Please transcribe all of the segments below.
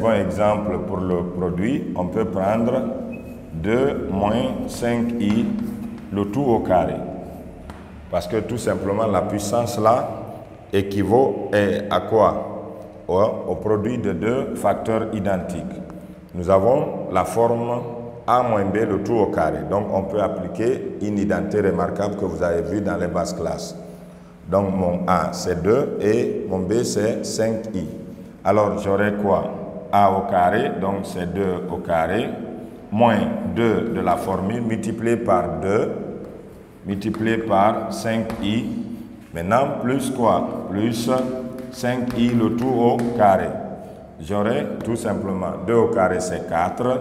Bon exemple pour le produit, on peut prendre 2 moins 5i, le tout au carré. Parce que tout simplement la puissance là équivaut à quoi? Au produit de deux facteurs identiques. Nous avons la forme a moins b, le tout au carré. Donc on peut appliquer une identité remarquable que vous avez vue dans les basses classes. Donc mon a c'est 2 et mon b c'est 5i. Alors j'aurai quoi? A au carré, donc c'est 2 au carré, moins 2 de la formule multiplié par 2, multiplié par 5i. Maintenant, plus quoi? Plus 5i le tout au carré. J'aurai tout simplement 2 au carré c'est 4.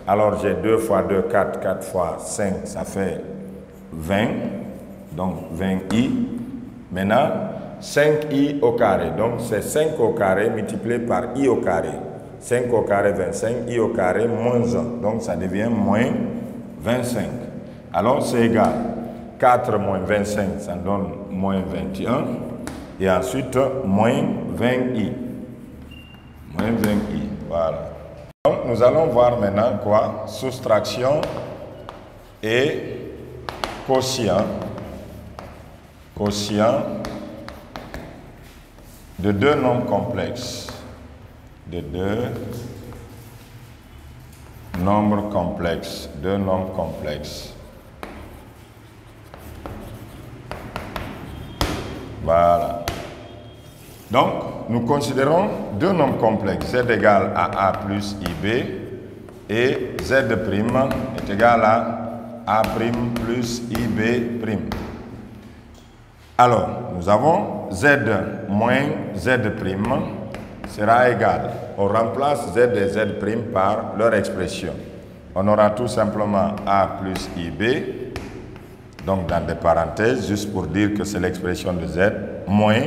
Alors j'ai 2 fois 2, 4, 4 fois 5, ça fait 20. Donc 20i. Maintenant, 5i au carré. Donc c'est 5 au carré multiplié par i au carré. 5 au carré 25, i au carré moins 1. Donc ça devient moins 25. Alors c'est égal. 4 moins 25, ça donne moins 21. Et ensuite, moins 20i. Moins 20i, voilà. Donc, nous allons voir maintenant quoi? Soustraction et quotient. Quotient de deux nombres complexes. De deux nombres complexes. Deux nombres complexes. Voilà. Donc, nous considérons deux nombres complexes. Z égale à A plus IB et Z' est égal à A' plus IB'. Alors, nous avons Z moins Z' sera égal. On remplace Z et Z' par leur expression. On aura tout simplement A plus IB. Donc dans des parenthèses, juste pour dire que c'est l'expression de Z, moins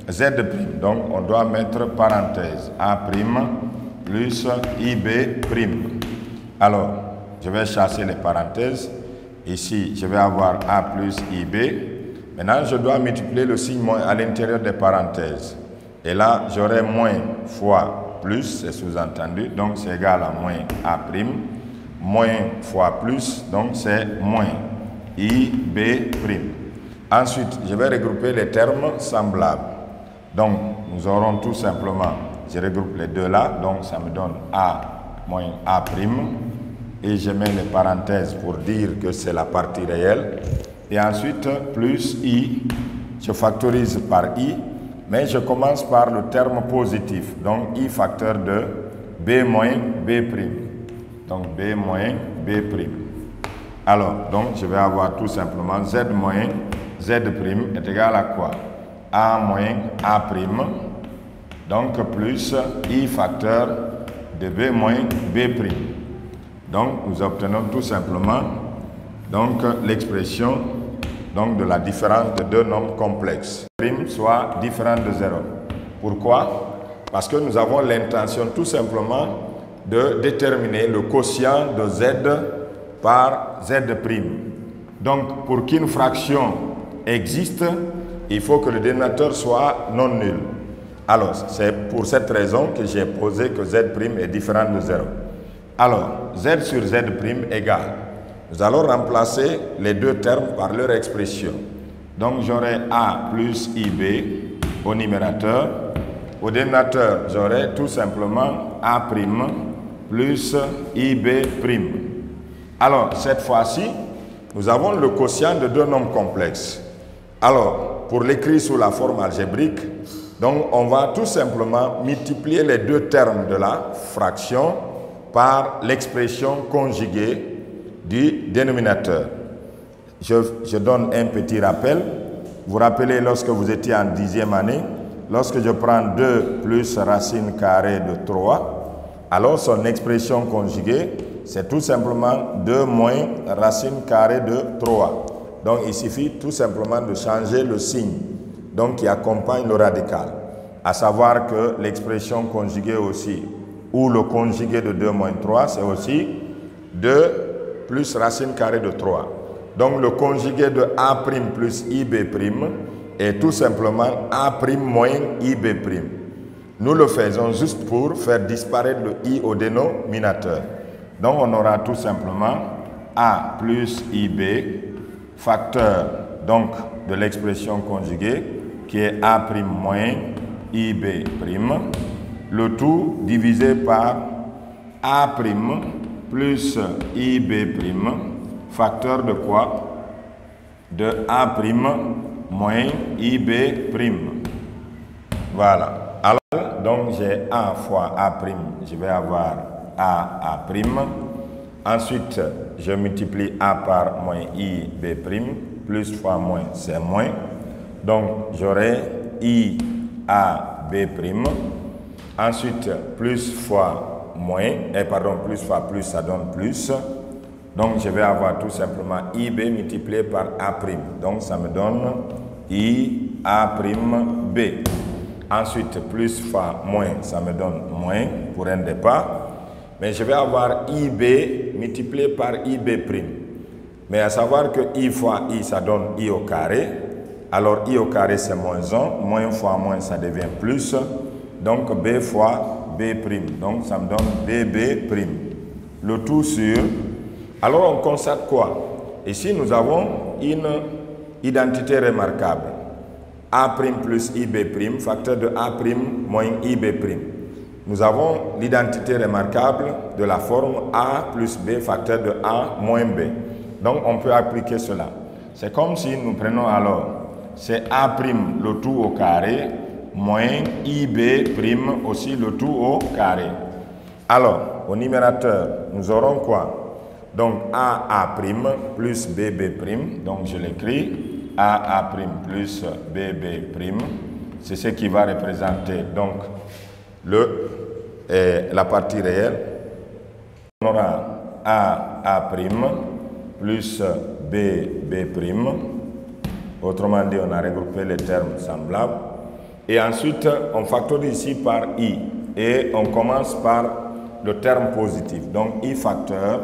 Z'. Donc on doit mettre parenthèse, A' plus IB'. Alors, je vais chasser les parenthèses. Ici, je vais avoir A plus IB. Maintenant, je dois multiplier le signe moins à l'intérieur des parenthèses. Et là, j'aurai moins fois plus, c'est sous-entendu, donc c'est égal à moins A'. Moins fois plus, donc c'est moins IB'. Ensuite, je vais regrouper les termes semblables. Donc, nous aurons tout simplement, je regroupe les deux là, donc ça me donne A moins A'. Et je mets les parenthèses pour dire que c'est la partie réelle. Et ensuite, plus I, je factorise par I, mais je commence par le terme positif. Donc, I facteur de B moins B'. Donc, B moins B'. Alors, donc, je vais avoir tout simplement Z moins Z' est égal à quoi? A moins A'. Donc, plus I facteur de B moins B'. Donc, nous obtenons tout simplement l'expression de la différence de deux nombres complexes. Prime soit différent de 0. Pourquoi? Parce que nous avons l'intention tout simplement de déterminer le quotient de Z par Z'. Donc, pour qu'une fraction existe, il faut que le dénominateur soit non nul. Alors, c'est pour cette raison que j'ai posé que Z' est différent de 0. Alors, Z sur Z' égale. Nous allons remplacer les deux termes par leur expression. Donc, j'aurai A plus IB au numérateur. Au dénominateur, j'aurai tout simplement A' plus IB'. Alors, cette fois-ci, nous avons le quotient de deux nombres complexes. Alors, pour l'écrire sous la forme algébrique, donc on va tout simplement multiplier les deux termes de la fraction par l'expression conjuguée du dénominateur. Je donne un petit rappel. Vous vous rappelez lorsque vous étiez en 10e année, lorsque je prends 2 plus racine carrée de 3, alors son expression conjuguée, c'est tout simplement 2 moins racine carrée de 3. Donc il suffit tout simplement de changer le signe qui accompagne le radical. À savoir que l'expression conjuguée aussi, ou le conjugué de 2 moins 3, c'est aussi 2 plus racine carrée de 3. Donc le conjugué de A' plus IB' est tout simplement A' moins IB'. Nous le faisons juste pour faire disparaître le i au dénominateur. Donc on aura tout simplement a plus ib, facteur donc de l'expression conjuguée qui est a' moins ib', le tout divisé par a' plus ib', facteur de quoi? De a' moins ib'. Voilà. Alors, donc j'ai a fois a', je vais avoir a'. Ensuite, je multiplie a par moins ib', plus fois moins, c'est moins. Donc, j'aurai i a b'. Ensuite, plus fois moins, plus fois plus, ça donne plus. Donc, je vais avoir tout simplement ib multiplié par a'. Donc, ça me donne i a'b. Ensuite, plus fois moins, ça me donne moins pour un départ. Mais je vais avoir ib multiplié par ib'. Mais à savoir que i fois i, ça donne i au carré. Alors, i au carré, c'est moins 1. Moins fois moins, ça devient plus. Donc, b fois b'. Donc, ça me donne bb'. Le tout sur... Alors, on constate quoi? Ici, nous avons une identité remarquable. A' plus ib', facteur de a' moins ib'. Nous avons l'identité remarquable de la forme a plus b, facteur de a moins b. Donc, on peut appliquer cela. C'est comme si nous prenons alors, c'est a' le tout au carré, moins ib' aussi le tout au carré. Alors, au numérateur, nous aurons quoi? Donc, a' plus bb', donc je l'écris. A' plus bb', c'est ce qui va représenter donc la partie réelle. On aura a' plus bb', autrement dit on a regroupé les termes semblables, et ensuite on factorise ici par i, et on commence par le terme positif, donc i facteur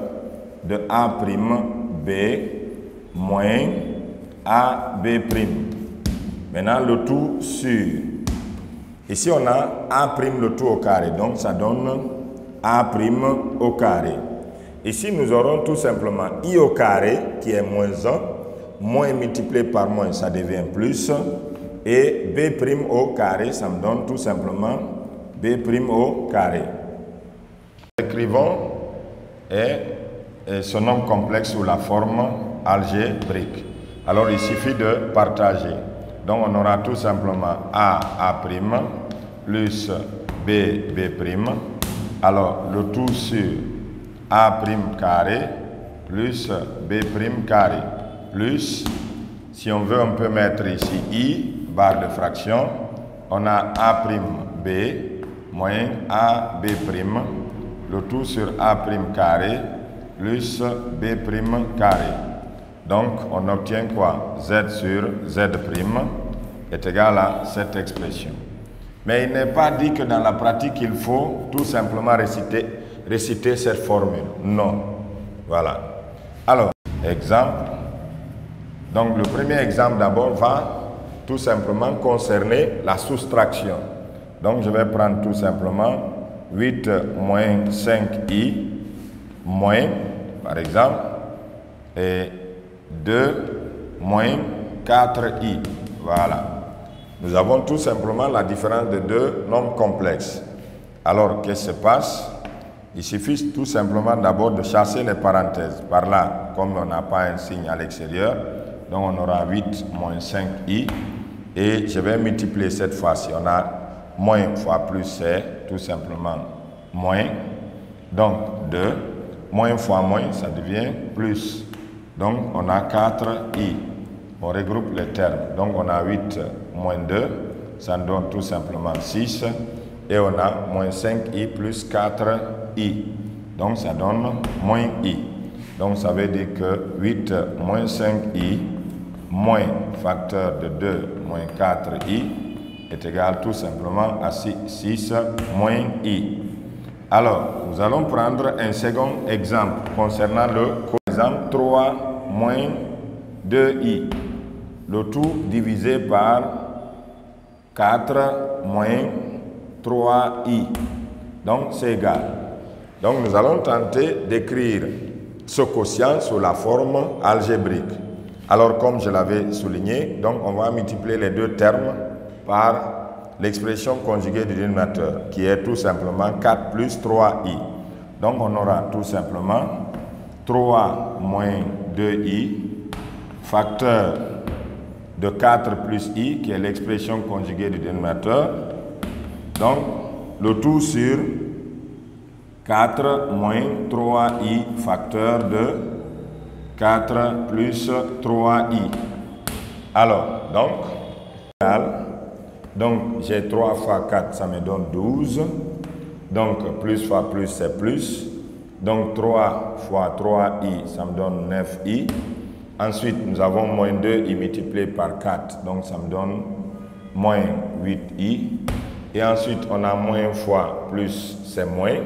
de a'b moins AB'. Maintenant, le tout sur. Ici, on a A' le tout au carré. Donc, ça donne A' au carré. Ici, nous aurons tout simplement I au carré, qui est moins 1. Moins multiplié par moins, ça devient plus. Et B' au carré, ça me donne tout simplement B' au carré. Écrivons ce nombre complexe sous la forme algébrique. Alors, il suffit de partager. Donc, on aura tout simplement A' plus B'. Alors, le tout sur A' carré plus B' carré. Plus, si on veut, on peut mettre ici I, barre de fraction. On a A'b moins AB'. Le tout sur A' carré plus B' carré. Donc, on obtient quoi? Z sur Z' est égal à cette expression. Mais il n'est pas dit que dans la pratique, il faut tout simplement réciter cette formule. Non. Voilà. Alors, exemple. Donc, le premier exemple d'abord va tout simplement concerner la soustraction. Donc, je vais prendre tout simplement 8 moins 5i moins, par exemple, et 2 moins 4i. Voilà. Nous avons tout simplement la différence de deux nombres complexes. Alors, qu'est-ce qui se passe? Il suffit tout simplement d'abord de chasser les parenthèses. Par là, comme on n'a pas un signe à l'extérieur, donc on aura 8 moins 5i. Et je vais multiplier cette fois-ci. On a moins fois plus, c'est tout simplement moins. Donc, 2. Moins fois moins, ça devient plus. Donc, on a 4i. On regroupe les termes. Donc, on a 8 moins 2. Ça donne tout simplement 6. Et on a moins 5i plus 4i. Donc, ça donne moins i. Donc, ça veut dire que 8 moins 5i moins facteur de 2 moins 4i est égal tout simplement à 6 moins i. Alors, nous allons prendre un second exemple concernant le exemple 3 moins 2i. Le tout divisé par 4 moins 3i. Donc c'est égal. Donc nous allons tenter d'écrire ce quotient sous la forme algébrique. Alors comme je l'avais souligné, donc on va multiplier les deux termes par l'expression conjuguée du dénominateur qui est tout simplement 4 plus 3i. Donc on aura tout simplement 3 moins 2i facteur de 4 plus i qui est l'expression conjuguée du dénominateur. Donc le tout sur 4 moins 3i facteur de 4 plus 3i. Alors, donc j'ai 3 fois 4, ça me donne 12. Donc, plus fois plus, c'est plus. Donc, 3 fois 3i, ça me donne 9i. Ensuite, nous avons moins 2i multiplié par 4. Donc, ça me donne moins 8i. Et ensuite, on a moins fois plus, c'est moins.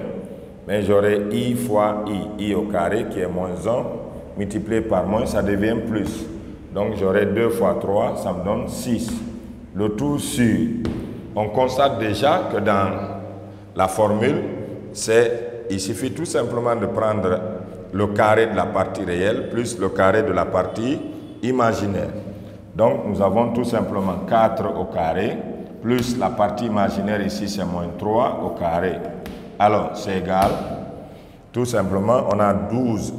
Mais j'aurai i fois i au carré qui est moins 1, multiplié par moins, ça devient plus. Donc j'aurai 2 fois 3, ça me donne 6. Le tout sur. On constate déjà que dans la formule, il suffit tout simplement de prendre le carré de la partie réelle plus le carré de la partie imaginaire. Donc nous avons tout simplement 4 au carré plus la partie imaginaire ici c'est moins 3 au carré. Alors, c'est égal, tout simplement, on a 12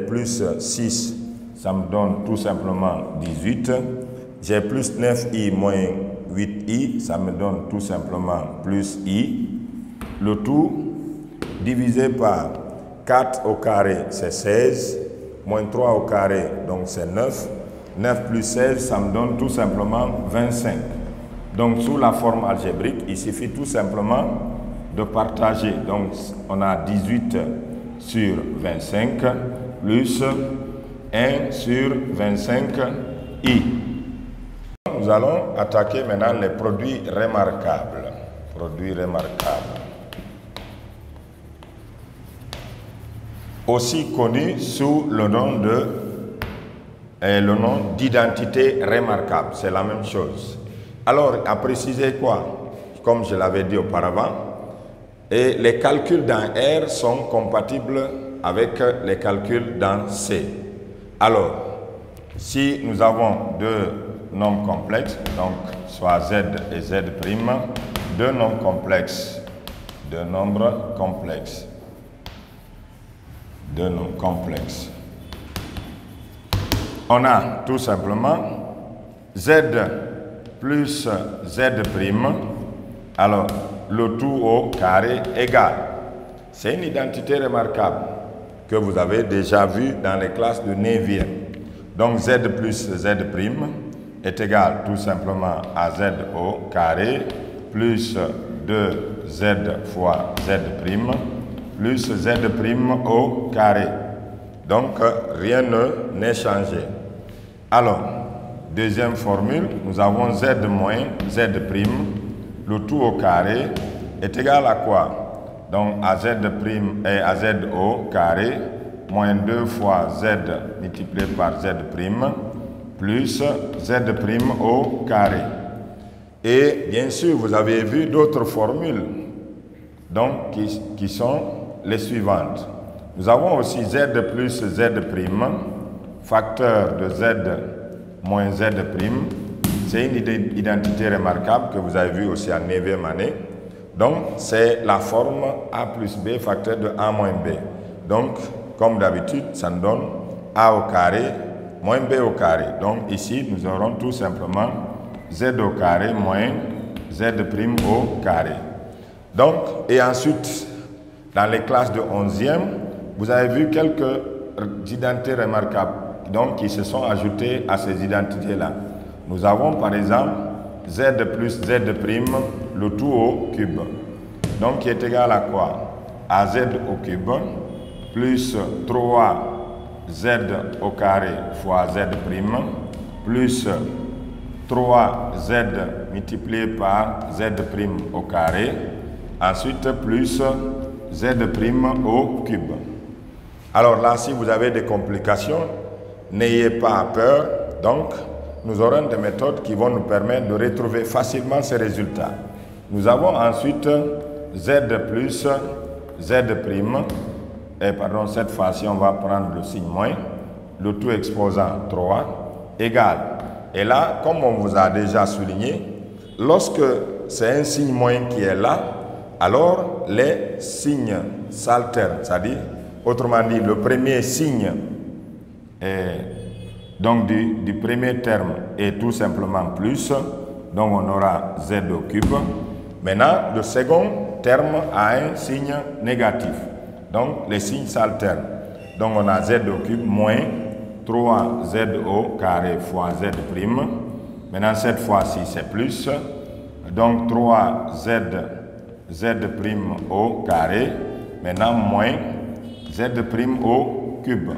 plus 6, ça me donne tout simplement 18. J'ai plus 9i moins 8i, ça me donne tout simplement plus i. Le tout divisé par 4 au carré, c'est 16, moins 3 au carré, donc c'est 9. 9 plus 16, ça me donne tout simplement 25. Donc, sous la forme algébrique, il suffit tout simplement de partager. Donc, on a 18 sur 25 plus 1 sur 25i. Nous allons attaquer maintenant les produits remarquables. Produits remarquables. Aussi connus sous le nom d'identité remarquable. C'est la même chose. Alors, à préciser quoi? Comme je l'avais dit auparavant, et les calculs dans R sont compatibles avec les calculs dans C. Alors, si nous avons deux nombres complexes, donc soit Z et Z', deux nombres complexes, on a tout simplement Z plus Z', alors le tout au carré égal. C'est une identité remarquable que vous avez déjà vue dans les classes de 9e. Donc Z plus Z' est égal tout simplement à Z au carré plus 2Z fois Z' plus Z' au carré. Donc rien n'est changé. Alors, deuxième formule, nous avons Z moins Z', le tout au carré est égal à quoi? Donc à Z' et à Z au carré moins 2 fois Z multiplié par Z' plus Z' au carré. Et bien sûr, vous avez vu d'autres formules donc, qui sont les suivantes. Nous avons aussi Z plus Z', facteur de Z moins Z'. C'est une identité remarquable que vous avez vue aussi en 9e année. Donc, c'est la forme A plus B facteur de A moins B. Donc, comme d'habitude, ça nous donne A au carré moins B au carré. Donc, ici, nous aurons tout simplement Z au carré moins Z' au carré. Donc, et ensuite, dans les classes de 11e, vous avez vu quelques identités remarquables donc, qui se sont ajoutées à ces identités-là. Nous avons par exemple Z plus Z', le tout au cube. Donc, qui est égal à quoi? À Z au cube plus 3Z au carré fois Z' plus 3Z multiplié par Z' au carré. Ensuite, plus Z' au cube. Alors là, si vous avez des complications, n'ayez pas peur. Donc, nous aurons des méthodes qui vont nous permettre de retrouver facilement ces résultats. Nous avons ensuite z plus z prime, et pardon, cette fois-ci on va prendre le signe moins, le tout exposant 3 égale. Et là, comme on vous a déjà souligné, lorsque c'est un signe moins qui est là, alors les signes s'alternent, c'est-à-dire, autrement dit, le premier signe donc du premier terme est tout simplement plus, donc on aura z au cube. Maintenant, le second terme a un signe négatif, donc les signes s'alternent. Donc on a z au cube moins 3z au carré fois z prime. Maintenant, cette fois-ci, c'est plus, donc 3z prime au carré, maintenant moins z prime au cube.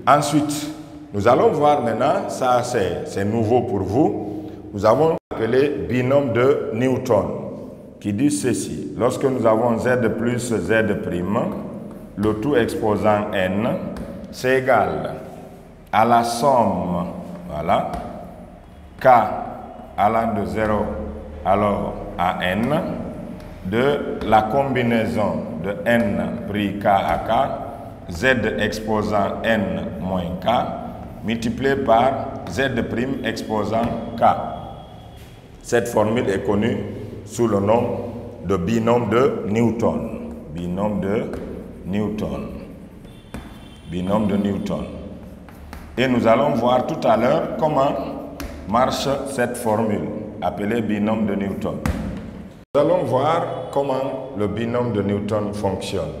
Ensuite, nous allons voir maintenant, ça c'est nouveau pour vous, nous avons appelé binôme de Newton, qui dit ceci. Lorsque nous avons z plus z prime, le tout exposant n, c'est égal à la somme, voilà, k allant de 0 alors à n, de la combinaison de n pris k à k, z exposant n moins k, multiplié par z prime exposant k. Cette formule est connue sous le nom de binôme de Newton. Binôme de Newton. Binôme de Newton. Et nous allons voir tout à l'heure comment marche cette formule appelée binôme de Newton. Nous allons voir comment le binôme de Newton fonctionne.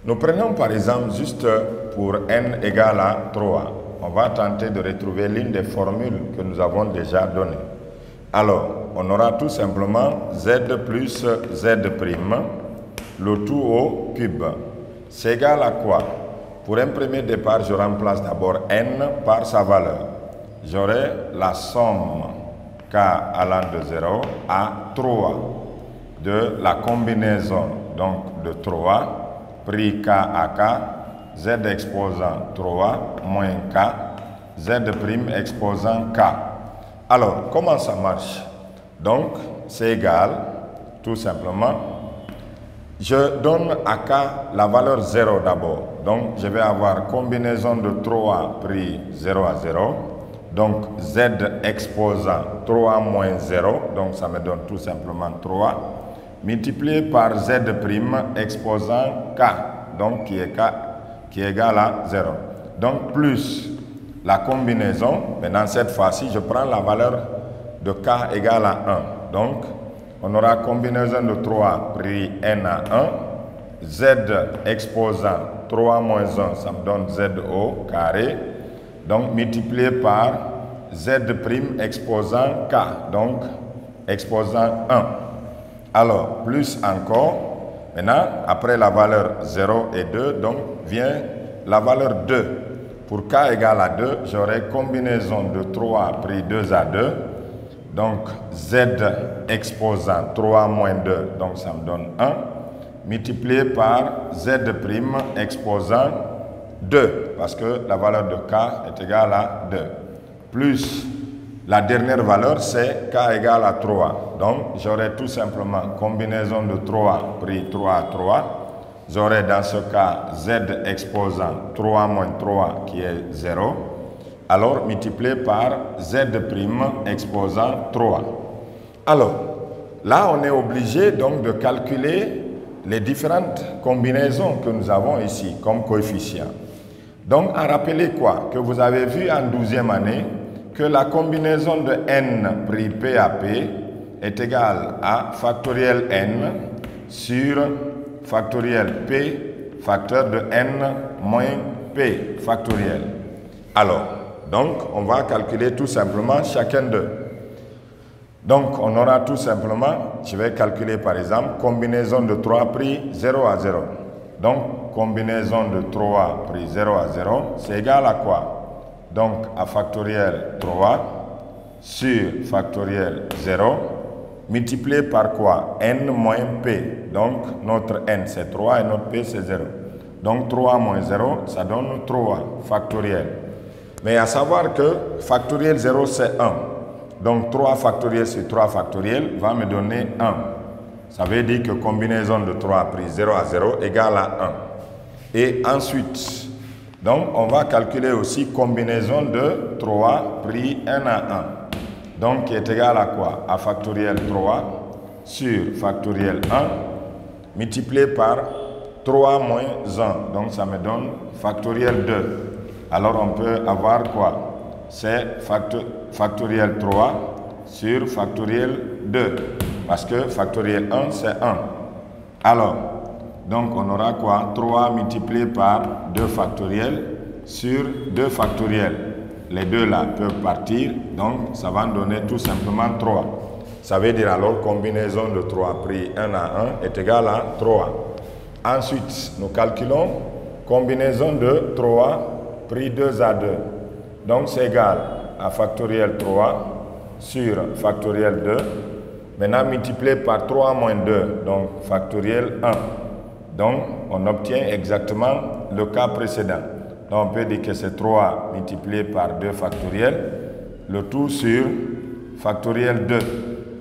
Nous prenons par exemple juste pour n égale à 3. On va tenter de retrouver l'une des formules que nous avons déjà données. Alors, on aura tout simplement z plus z prime, le tout au cube. C'est égal à quoi? Pour un premier départ, je remplace d'abord n par sa valeur. J'aurai la somme k allant de 0 à 3 de la combinaison donc de 3 pris k à k, z exposant 3 moins k, z prime exposant k. Alors, comment ça marche? Donc, c'est égal, tout simplement, je donne à k la valeur 0 d'abord. Donc, je vais avoir combinaison de 3 pris 0 à 0. Donc, z exposant 3 moins 0, donc ça me donne tout simplement 3, multiplié par z prime exposant k, donc qui est égal à 0. Donc, plus la combinaison, maintenant cette fois-ci, je prends la valeur de k égale à 1. Donc, on aura combinaison de 3 pris n à 1, z exposant 3 moins 1, ça me donne z au carré, donc multiplié par z prime exposant k, donc exposant 1. Alors, plus encore, maintenant, après la valeur 0 et 2, donc vient la valeur 2. Pour k égale à 2, j'aurai combinaison de 3 pris 2 à 2. Donc, z exposant 3 moins 2, donc ça me donne 1, multiplié par z prime exposant 2, parce que la valeur de k est égale à 2. Plus la dernière valeur, c'est k égale à 3. Donc, j'aurai tout simplement combinaison de 3 pris 3 à 3. J'aurai dans ce cas z exposant 3 moins 3 qui est 0. Alors multiplié par z prime exposant 3. Alors, là on est obligé donc de calculer les différentes combinaisons que nous avons ici comme coefficients. Donc, à rappeler quoi? Que vous avez vu en 12e année que la combinaison de n pris p à p est égale à factoriel n sur factoriel p facteur de n moins p factoriel. Alors, donc, on va calculer tout simplement chacun d'eux. Donc, on aura tout simplement, je vais calculer par exemple, combinaison de 3 pris 0 à 0. Donc, combinaison de 3 pris 0 à 0, c'est égal à quoi? Donc, à factoriel 3 sur factoriel 0, multiplié par quoi? N moins P. Donc, notre N c'est 3 et notre P c'est 0. Donc, 3 moins 0, ça donne 3 factoriel. Mais à savoir que factoriel 0 c'est 1. Donc 3 factoriel sur 3 factoriel va me donner 1. Ça veut dire que combinaison de 3 pris 0 à 0 égale à 1. Et ensuite, donc on va calculer aussi combinaison de 3 pris 1 à 1. Donc qui est égal à quoi? À factoriel 3 sur factoriel 1 multiplié par 3 moins 1. Donc ça me donne factoriel 2. Alors on peut avoir quoi? C'est factoriel 3 sur factoriel 2. Parce que factoriel 1 c'est 1. Alors, donc on aura quoi? 3 multiplié par 2 factoriel sur 2 factoriel. Les deux là peuvent partir, donc ça va nous donner tout simplement 3. Ça veut dire alors combinaison de 3 pris 1 à 1 est égal à 3. Ensuite, nous calculons combinaison de 3 pris 2 à 2. Donc c'est égal à factoriel 3 sur factoriel 2. Maintenant multiplié par 3 moins 2, donc factoriel 1. Donc on obtient exactement le cas précédent. Donc on peut dire que c'est 3 multiplié par 2 factoriel, le tout sur factoriel 2.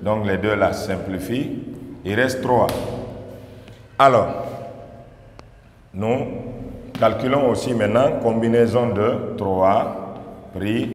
Donc les deux là simplifient, il reste 3. Alors, nous calculons aussi maintenant combinaison de 3 pris